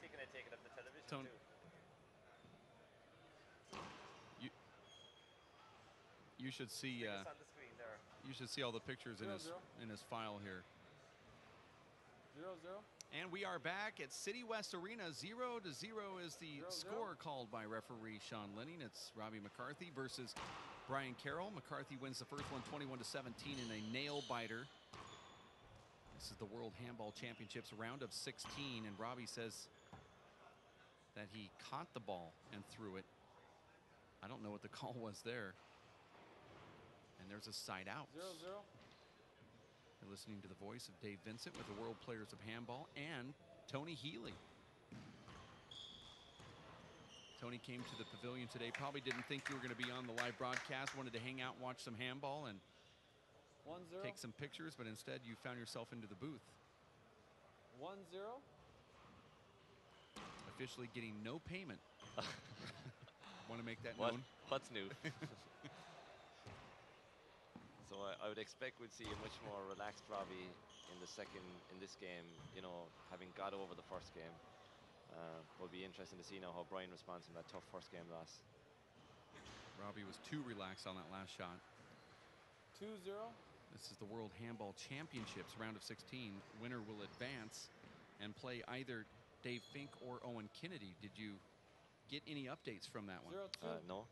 he can take it up the television Tony, too. You should see. It's on the screen there. You should see all the pictures in his file here. 0-0. And we are back at City West Arena. 0-0 is the score called by referee Sean Linning. It's Robbie McCarthy versus Brian Carroll. McCarthy wins the first one 21-17 in a nail biter. This is the World Handball Championships round of 16, and Robbie says that he caught the ball and threw it. I don't know what the call was there. And there's a side out. 0-0. You're listening to the voice of Dave Vincent with the World Players of Handball and Tony Healy. Tony came to the pavilion today, probably didn't think you were going to be on the live broadcast, wanted to hang out and watch some handball and 1-0. take some pictures, but instead you found yourself into the booth. 1-0. Officially getting no payment. Want to make that known? What's new? So I would expect we'd see a much more relaxed Robbie in this game, you know, having got over the first game. Will be interesting to see now how Brian responds from that tough first game loss. Robbie was too relaxed on that last shot. 2-0. This is the World Handball Championships round of 16. Winner will advance and play either Dave Fink or Owen Kennedy. Did you get any updates from that one? 0-2. No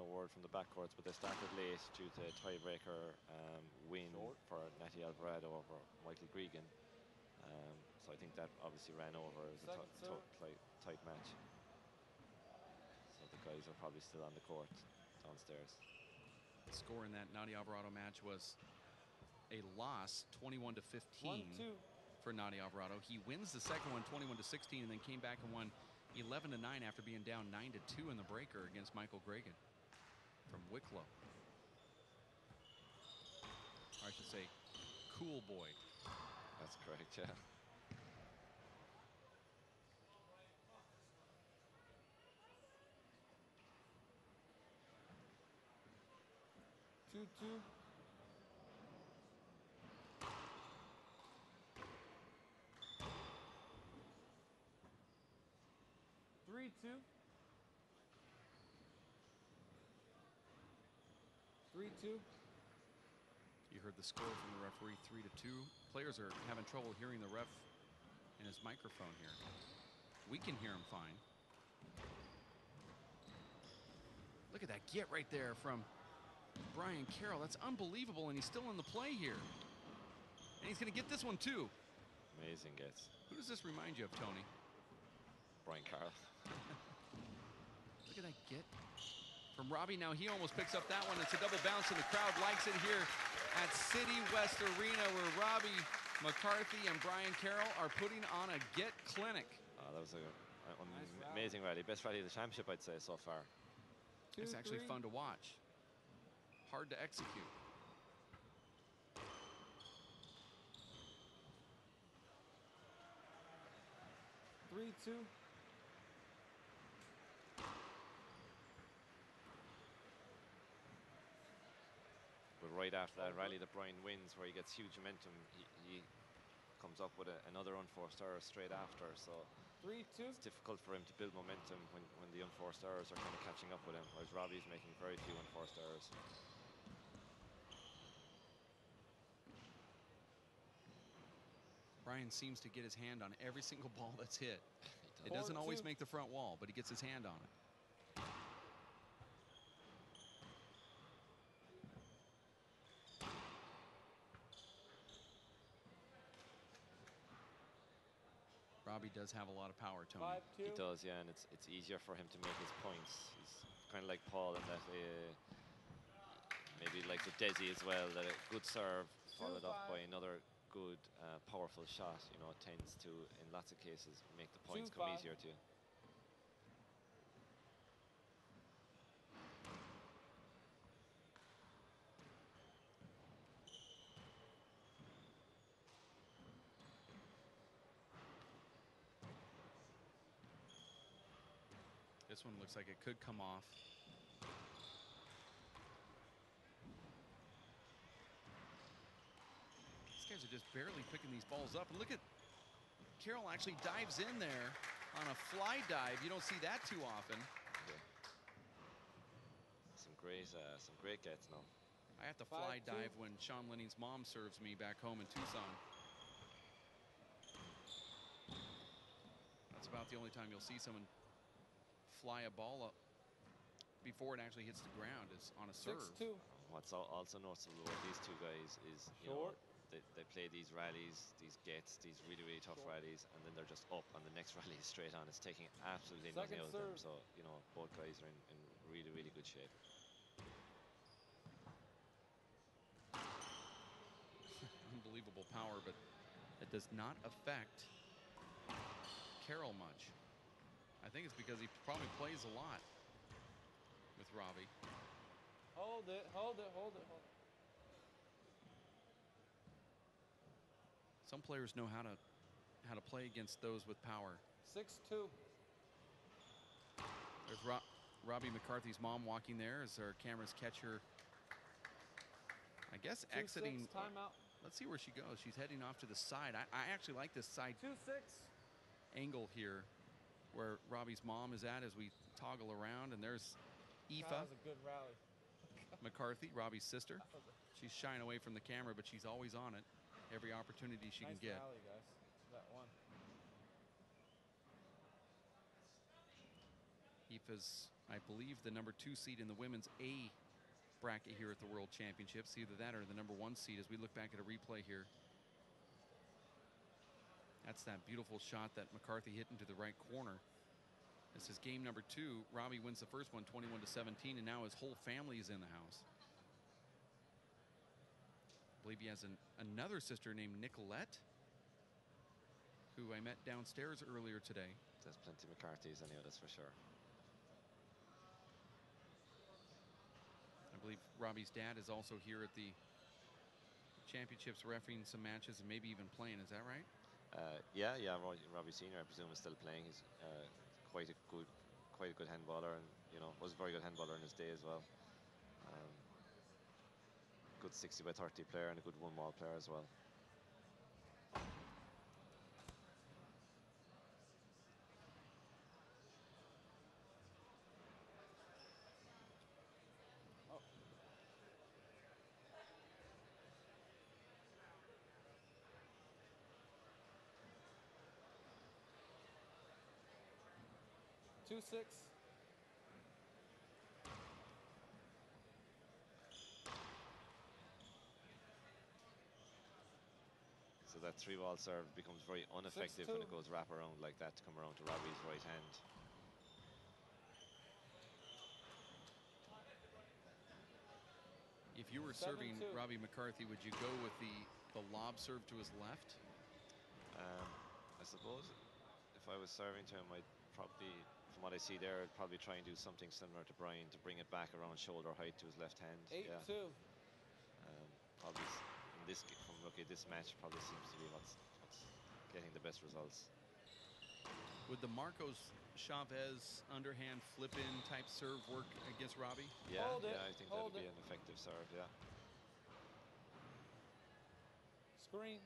word from the backcourts, but they started late due to a tiebreaker win for Natty Alvarado over Michael Gregan. So I think that obviously ran over as a tight match. So the guys are probably still on the court downstairs. The score in that Natty Alvarado match was a loss, 21-15 for Natty Alvarado. He wins the second one, 21-16, and then came back and won 11-9 after being down 9-2 in the breaker against Michael Gregan from Wicklow. Or I should say, Cool Boy. That's correct, yeah. Two. 3-2. 3-2. You heard the score from the referee, 3-2. Players are having trouble hearing the ref in his microphone here. We can hear him fine. Look at that get right there from Brian Carroll. That's unbelievable, and he's still in the play here. And he's going to get this one, too. Amazing gets. Who does this remind you of, Tony? Brian Carroll. Look at that get from Robbie. Now he almost picks up that one. It's a double bounce, and the crowd likes it here at City West Arena, where Robbie McCarthy and Brian Carroll are putting on a get clinic. That was an amazing rally. Best rally of the championship, I'd say, so far. It's actually fun to watch. Hard to execute. Three-two. But right after that rally that Brian wins, where he gets huge momentum, he comes up with another unforced error straight after. So 3-2. it's difficult for him to build momentum when the unforced errors are kind of catching up with him, whereas Robbie's making very few unforced errors. Brian seems to get his hand on every single ball that's hit. It doesn't always make the front wall, but he gets his hand on it. Robbie does have a lot of power, Tony. 5-2. He does, yeah, and it's easier for him to make his points. He's kind of like Paul in that maybe like with Desi as well, that a good serve followed up by another good, powerful shot, you know, tends to, in lots of cases, make the points come easier to you. This one looks like it could come off. These guys are just barely picking these balls up. And look at Carroll actually dives in there on a fly dive. You don't see that too often. Yeah. Some great gets now. I have to fly 5-2. dive when Sean Linning's mom serves me back home in Tucson. That's about the only time you'll see someone fly a ball up before it actually hits the ground is on a serve. 6-2. What's also noticeable about these two guys is, you know, Short. they play these rallies, these gets, these really, really tough rallies, and then they're just up on the next rally straight on. It's taking absolutely nothing Second out of them. serve. So, you know, both guys are in really, really good shape. Unbelievable power, but it does not affect Carroll much. I think it's because he probably plays a lot with Robbie. Hold it, hold it, hold it, hold it. Some players know how to play against those with power. 6-2. There's Robbie McCarthy's mom walking there as our cameras catch her, I guess, 2-6, exiting. timeout. Let's see where she goes. She's heading off to the side. I actually like this side 2-6. angle here where Robbie's mom is at as we toggle around, and there's That Aoife was a good rally. McCarthy, Robbie's sister. She's shying away from the camera, but she's always on it. Every opportunity she Nice can get. rally, guys. That one. Aoife's, I believe, the #2 seed in the women's A bracket here at the World Championships. Either that or the #1 seed as we look back at a replay here. That's that beautiful shot that McCarthy hit into the right corner. This is game #2. Robbie wins the first one, 21-17, and now his whole family is in the house. I believe he has another sister named Nicolette, who I met downstairs earlier today. There's plenty of McCarthy's anyway, that's for sure. I believe Robbie's dad is also here at the championships, refereeing some matches and maybe even playing. Is that right? Yeah. Robbie Senior, I presume, is still playing. He's quite a good handballer, and you know, was a very good handballer in his day as well. Good 60-by-30 player and a good one-ball player as well. Oh. Two six. So that 3-ball serve becomes very ineffective 6-2. when it goes wrap around like that to come around to Robbie's right hand. If you were 7-2. serving Robbie McCarthy, would you go with the lob serve to his left? I suppose if I was serving to him, I'd probably, from what I see there, I'd probably try and do something similar to Brian to bring it back around shoulder height to his left hand. 8-2. Probably in this, from looking at this match, probably seems to be what's getting the best results. Would the Marcos Chavez underhand flip-in type serve work against Robbie? Yeah, Hold it, I think hold that'd be it. an effective serve. Yeah. Screen.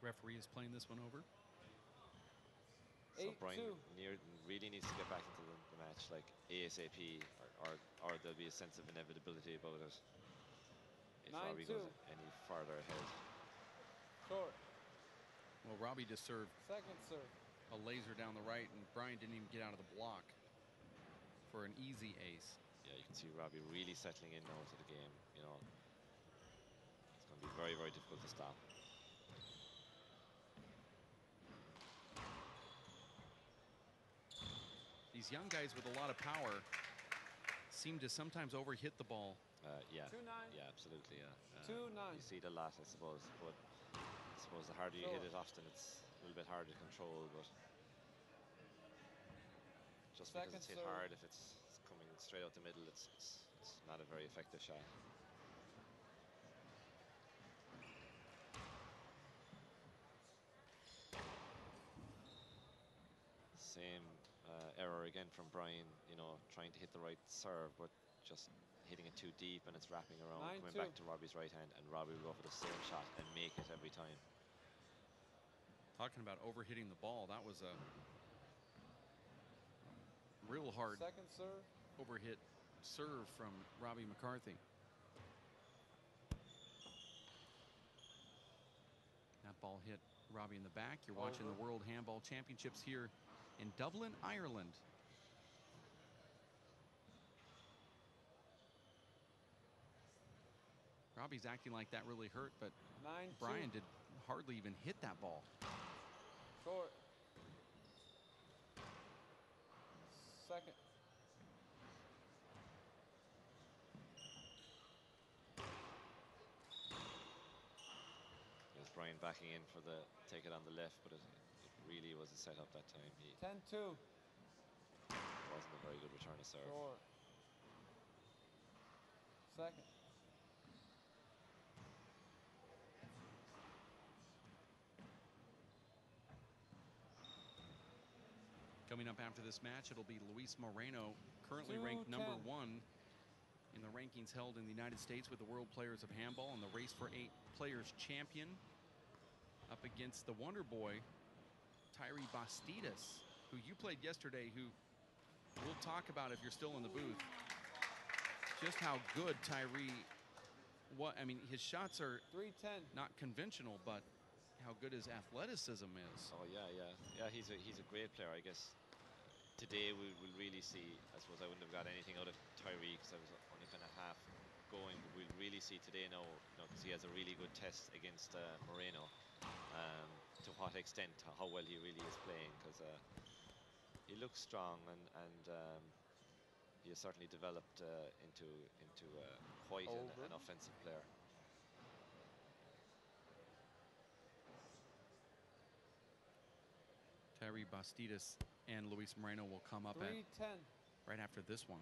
Referee is playing this one over. So Brian 8-2. really needs to get back into the match like ASAP, or there'll be a sense of inevitability about it if Robbie 9-2. goes any farther ahead. Short. Well, Robbie just served Second serve. a laser down the right, and Brian didn't even get out of the block for an easy ace. Yeah, you can see Robbie really settling in now to the game. You know, it's going to be very, very difficult to stop. These young guys with a lot of power seem to sometimes overhit the ball. Yeah. 2-9. Yeah, absolutely. Yeah. 2-9. You see it a lot, I suppose. But I suppose the harder you hit it, often it's a little bit harder to control. But just because Second it's hit serve. hard, if it's coming straight out the middle, it's not a very effective shot. Same error again from Brian. You know, trying to hit the right serve, but just hitting it too deep, and it's wrapping around, coming 9-2. back to Robbie's right hand, and Robbie will go for the same shot and make it every time. Talking about overhitting the ball, that was a real hard Second serve. overhit serve from Robbie McCarthy. That ball hit Robbie in the back. You're watching the World Handball Championships here in Dublin, Ireland. Robbie's acting like that really hurt, but 9-2. Brian did hardly even hit that ball. Short. Second. There's Brian backing in for the take it on the left, but it really was a setup that time. He 10-2. wasn't a very good return of serve. Short. Second. Coming up after this match, it'll be Luis Moreno, currently ranked number 2-10. 1 in the rankings held in the United States with the World Players of Handball and the Race for 8 Players champion, up against the Wonder Boy, Tyree Bastidas, who you played yesterday, who we'll talk about if you're still in the booth. Just how good Tyree, I mean, his shots are 3-10. not conventional, but how good his athleticism is. Oh yeah. He's a great player. I guess today we'll really see. I suppose I wouldn't have got anything out of Tyree because I was only kind of half going, but we'll really see today now, because he has a really good test against Moreno. To what extent, how well he really is playing, because he looks strong and he has certainly developed into quite an offensive player. Tyree Bastidas and Luis Moreno will come up 3-10. right after this one.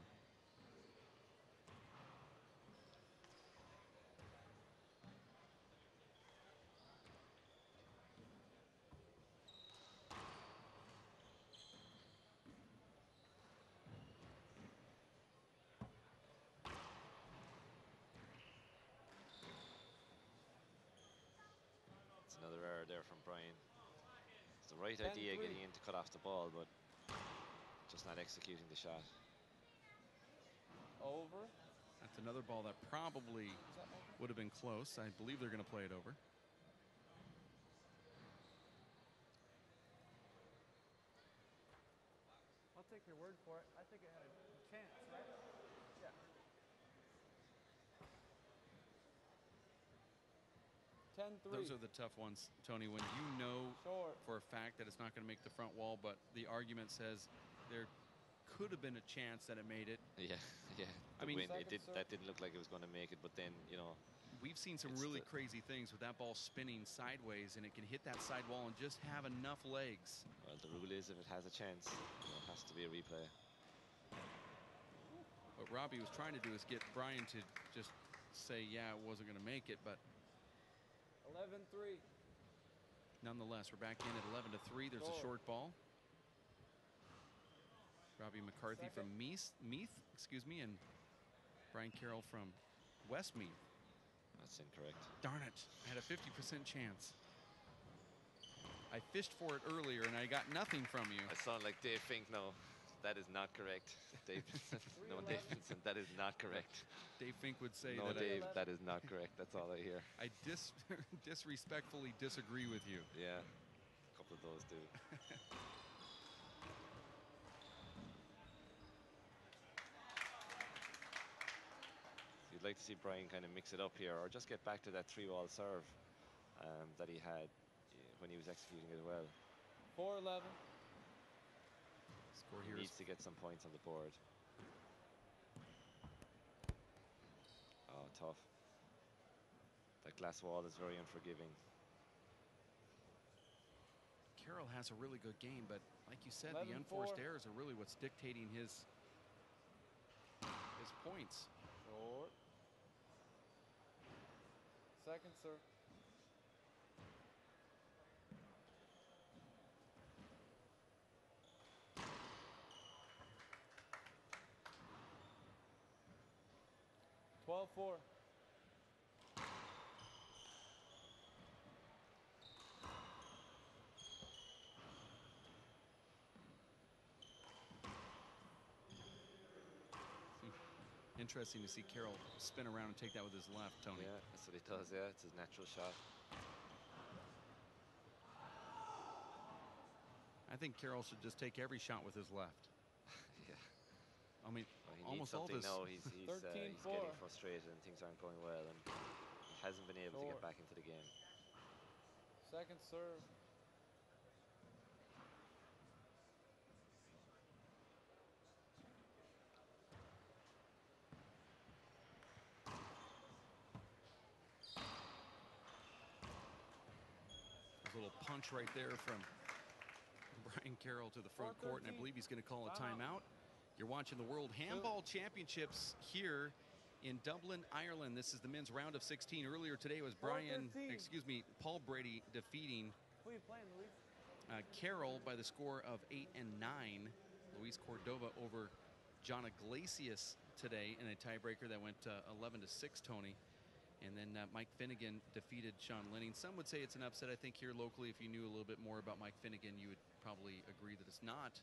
It's another error there from Brian. It's the right idea 10-3. getting in to cut off the ball, but just not executing the shot. Over. That's another ball that probably would have been close. I believe they're going to play it over. I'll take your word for it. I think it had a chance, right? Yeah. Those are the tough ones, Tony, when you know Short. for a fact that it's not going to make the front wall, but the argument says there could have been a chance that it made it. Yeah. I mean, that didn't look like it was going to make it, but then, we've seen some really crazy things with that ball spinning sideways, and it can hit that side wall and just have enough legs. Well, the rule is if it has a chance, it has to be a replay. What Robbie was trying to do is get Brian to just say, yeah, it wasn't going to make it, but 11-3. nonetheless, we're back in at 11-3. There's a short ball. Robbie McCarthy from Meath, and Brian Carroll from Westmeath. That's incorrect. Darn it, I had a 50% chance. I fished for it earlier and I got nothing from you. I sound like Dave Fink. No, that is not correct. Dave, no, Dave Vincent, that is not correct. Dave Fink would say no, that. Dave, that is not correct. That's all I hear. I disrespectfully disagree with you. Yeah, a couple of those do. You'd like to see Brian kind of mix it up here, or just get back to that 3-ball serve that he had when he was executing it well. 4-11. Score He here needs to get some points on the board. Oh, tough. That glass wall is very unforgiving. Carroll has a really good game, but like you said, 11-4. the unforced errors are really what's dictating his points. Short. Second, sir. $12-4. Interesting to see Carroll spin around and take that with his left, Tony. Yeah, that's what he does. Yeah, it's his natural shot. I think Carroll should just take every shot with his left. Yeah. I mean, Well, he almost needs all something this. now. He's 13-4. getting frustrated and things aren't going well, and he hasn't been able to get back into the game. Second serve. A little punch right there from Brian Carroll to the front court, and I believe he's going to call a timeout. You're watching the World Handball Championships here in Dublin, Ireland. This is the men's round of 16. Earlier today was Paul Brady defeating Who are you playing, Luis? Carroll by the score of 8-9. Luis Cordova over John Iglesias today in a tiebreaker that went 11-6, Tony. And then Mike Finnegan defeated Sean Lenning. Some would say it's an upset. I think here locally, if you knew a little bit more about Mike Finnegan, you would probably agree that it's not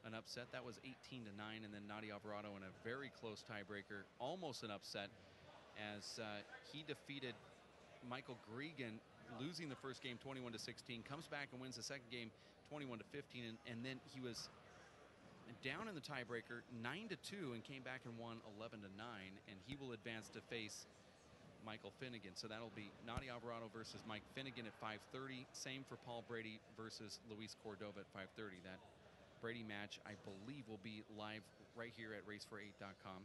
an upset. That was 18-9, and then Nadi Alvarado in a very close tiebreaker, almost an upset, as he defeated Michael Gregan, losing the first game 21-16, comes back and wins the second game 21-15, and then he was down in the tiebreaker 9-2 and came back and won 11-9, and he will advance to face Michael Finnegan. So that'll be Nadi Alvarado versus Mike Finnegan at 5:30. Same for Paul Brady versus Luis Cordova at 5:30. That Brady match, I believe, will be live right here at racefor8.com.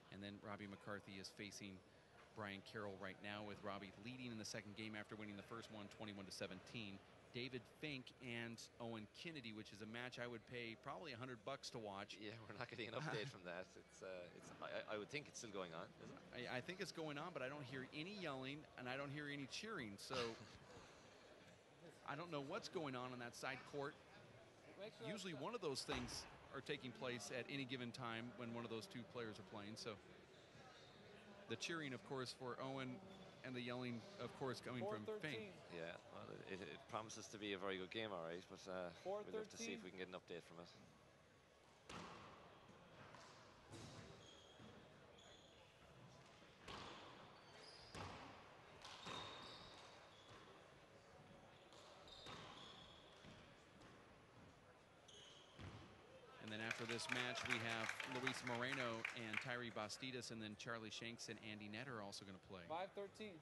And then Robbie McCarthy is facing Brian Carroll right now, with Robbie leading in the second game after winning the first one 21-17. David Fink and Owen Kennedy, which is a match I would pay probably $100 to watch. Yeah, we're not getting an update from that. I would think it's still going on, isn't it? I think it's going on, but I don't hear any yelling and I don't hear any cheering. So I don't know what's going on that side court. Usually one of those things are taking place at any given time when one of those two players are playing. So the cheering, of course, for Owen, and the yelling, of course, coming from Fink. Yeah, well, it promises to be a very good game, all right, but we'll have to see if we can get an update from it. And then after this match, we have Luis Moreno and Tyree Bastidas, and then Charlie Shanks and Andy Nett are also going to play. 5-13.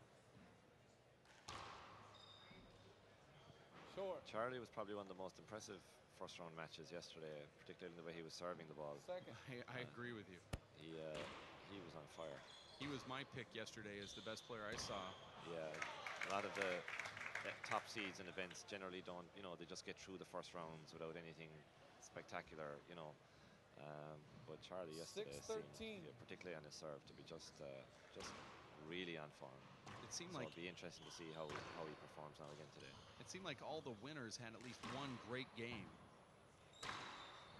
Short. Charlie was probably one of the most impressive first-round matches yesterday, particularly the way he was serving the ball. Second. I agree with you. He was on fire. He was my pick yesterday as the best player I saw. Yeah, a lot of the top seeds in events generally don't, they just get through the first rounds without anything spectacular, but Charlie yesterday seemed, particularly on his serve, to be just really on form. It seemed so like it'll be interesting to see how he performs now again today. It seemed like all the winners had at least one great game,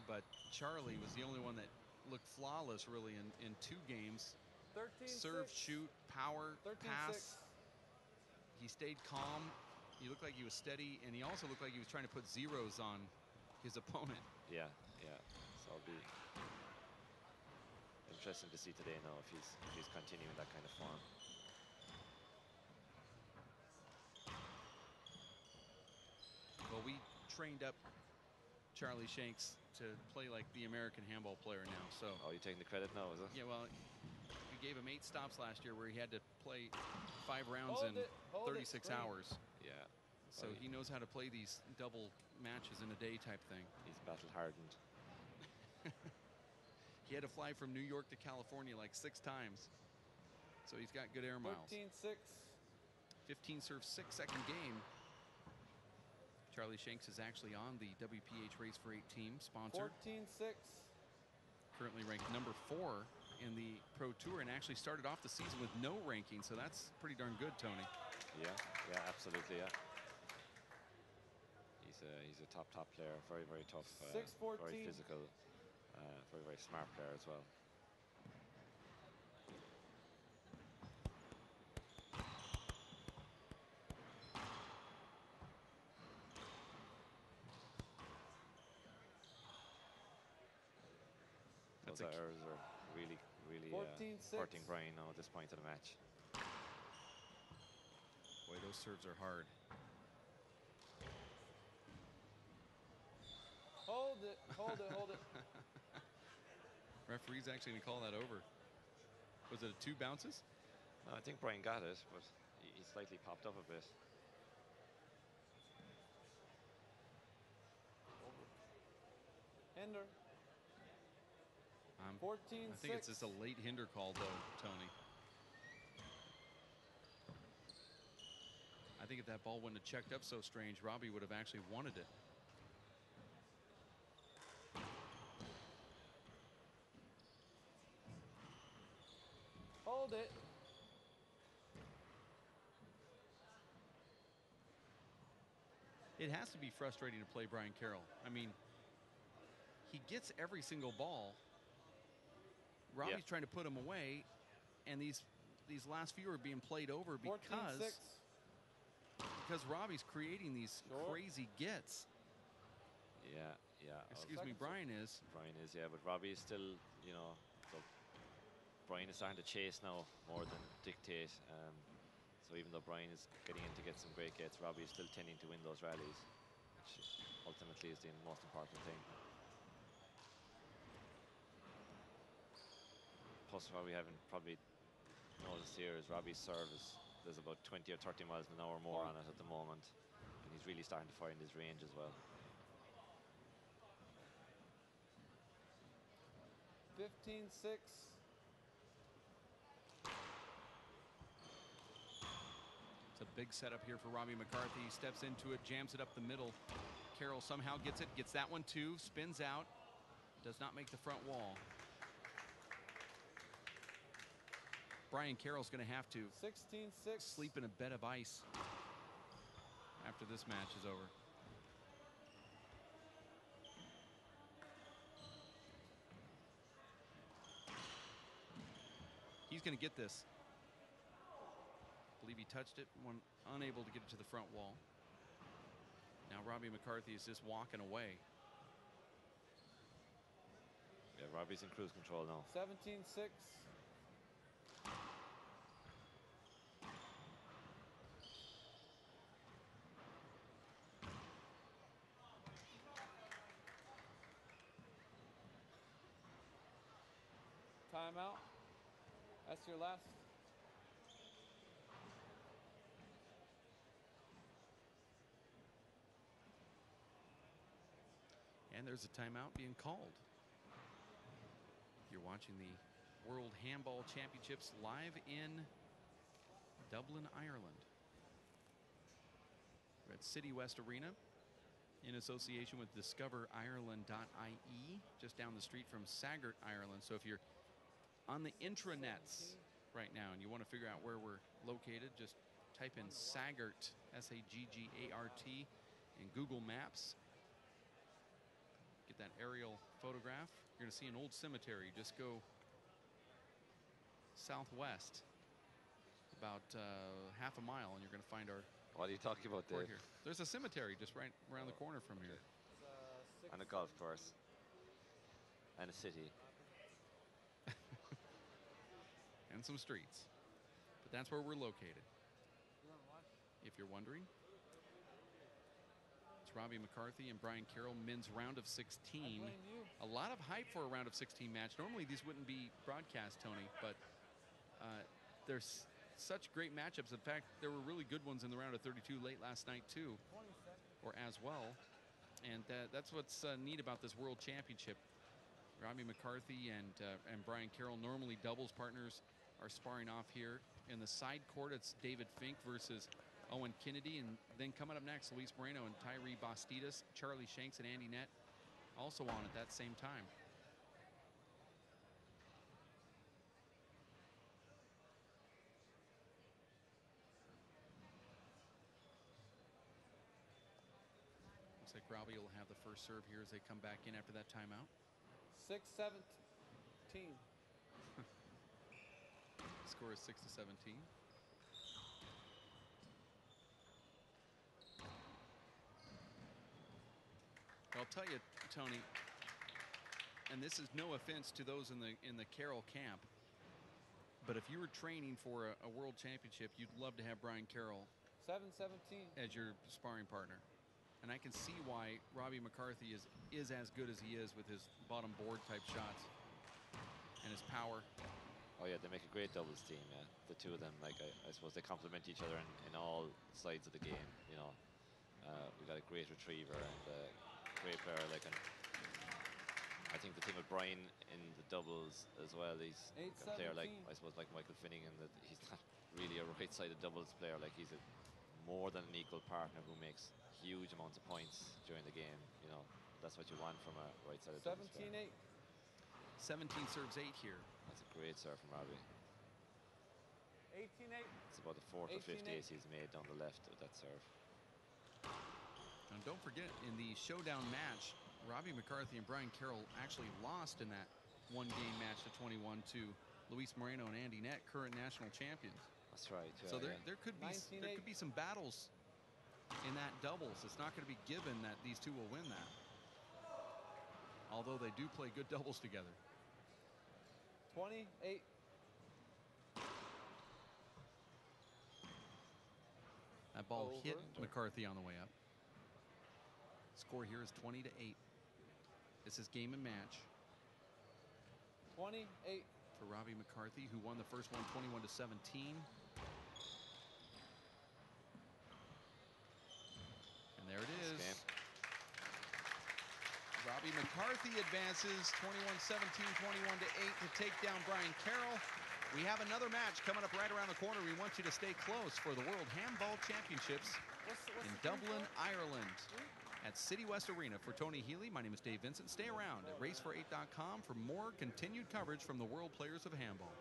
but Charlie was the only one that looked flawless really in two games. 13-6. Serve, shoot, power, 13-6. pass. He stayed calm. He looked like he was steady, and he also looked like he was trying to put zeros on his opponent. Yeah. So it'll be interesting to see today now if he's continuing that kind of form. Well, we trained up Charlie Shanks to play like the American handball player now. So. Oh, you're taking the credit now, is it? Yeah, well, we gave him 8 stops last year where he had to play 5 rounds in 36 hours. Yeah. So he knows how to play these double matches in a day type thing. He's battle hardened. He had to fly from New York to California like 6 times. So he's got good air miles. 13-6. 15 serve 6 second game. Charlie Shanks is actually on the WPH Race for 8 team, sponsored. 14-6. Currently ranked number 4 in the Pro Tour, and actually started off the season with no ranking, so that's pretty darn good, Tony. Yeah, absolutely, yeah. He's a top player, very, very tough, 6-14. very physical, very, very smart player as well. Those errors are really really 14-6. hurting Brian now at this point of the match. Boy, those serves are hard. Hold it, hold it, hold it. Referee's actually going to call that over. Was it 2 bounces? No, I think Brian got it, but he slightly popped up a bit. Hinder. 14-6. I think it's just a late hinder call, though, Tony. I think if that ball wouldn't have checked up so strange, Robbie would have actually wanted it. Hold it. It has to be frustrating to play Brian Carroll. I mean, he gets every single ball. Robbie's trying to put him away, and these last few are being played over because Robbie's creating these crazy gets. Yeah. Excuse me, Brian is. Brian is, yeah, but Robbie is still, you know, so Brian is starting to chase now more than dictate. So even though Brian is getting in to get some great gets, Robbie is still tending to win those rallies, which ultimately is the most important thing. Plus, what we haven't probably noticed here is Robbie's service. There's about 20 or 30 miles an hour more on it at the moment, and he's really starting to find his range as well. 15-6. It's a big setup here for Robbie McCarthy. He steps into it, jams it up the middle. Carroll somehow gets it, gets that one too, spins out, does not make the front wall. Brian Carroll's going to have to 16-6. sleep in a bed of ice after this match is over. He's going to get this. I believe he touched it, unable to get it to the front wall. Now Robbie McCarthy is just walking away. Yeah, Robbie's in cruise control now. 17-6. Timeout. That's your last. And there's a timeout being called. You're watching the World Handball Championships live in Dublin, Ireland. We're at City West Arena in association with discoverireland.ie, just down the street from Saggart, Ireland. So if you're on the intranets right now and you want to figure out where we're located, just type in Saggart, S-A-G-G-A-R-T, in Google Maps. Get that aerial photograph. You're going to see an old cemetery. Just go southwest about half a mile and you're going to find our. What are you talking about there? Here. There's a cemetery just right around the corner from here. And a golf course. And a city. And some streets. But that's where we're located. If you're wondering. It's Robbie McCarthy and Brian Carroll, men's round of 16. A lot of hype for a round of 16 match. Normally these wouldn't be broadcast, Tony, but there's such great matchups. In fact, there were really good ones in the round of 32 late last night too, or as well. And that's what's neat about this World Championship. Robbie McCarthy and Brian Carroll, normally doubles partners, are sparring off here. In the side court, it's David Fink versus Owen Kennedy. And then coming up next, Luis Moreno and Tyree Bastidas, Charlie Shanks and Andy Nett also on at that same time. Looks like Robbie will have the first serve here as they come back in after that timeout. 6-17. Score is 6-17. I'll tell you, Tony, and this is no offense to those in the Carroll camp, But if you were training for a world championship, you'd love to have Brian Carroll 7-17 as your sparring partner. And I can see why Robbie McCarthy is as good as he is with his bottom board type shots and his power. Oh yeah, they make a great doubles team. Yeah, the two of them. Like I suppose they complement each other in all sides of the game. You know, we got a great retriever and a great player. Like, and I think the thing with Brian in the doubles as well, he's a player like, I suppose, like Michael Finnegan, that he's not really a right-sided doubles player. Like, he's a more than an equal partner who makes huge amounts of points during the game. You know, that's what you want from a right-sided doubles player. 17-8. 17 serves 8 here. That's a great serve from Robbie. 18-8. It's about the 4th or 5th ace he's made down the left with that serve. And don't forget, in the showdown match, Robbie McCarthy and Brian Carroll actually lost in that one-game match to 21 to Luis Moreno and Andy Nett, current national champions. That's right. Yeah, So there could be some battles in that doubles. It's not going to be given that these two will win that, although they do play good doubles together. 28. That ball Over. hit McCarthy on the way up. Score here is 20-8. This is game and match 28. for Robbie McCarthy, who won the first one 21-17. And there it is. Robbie McCarthy advances 21-17, 21-8 to take down Brian Carroll. We have another match coming up right around the corner. We want you to stay close for the World Handball Championships in Dublin, Ireland at City West Arena. For Tony Healy, my name is Dave Vincent. Stay around at racefor8.com for more continued coverage from the world players of handball.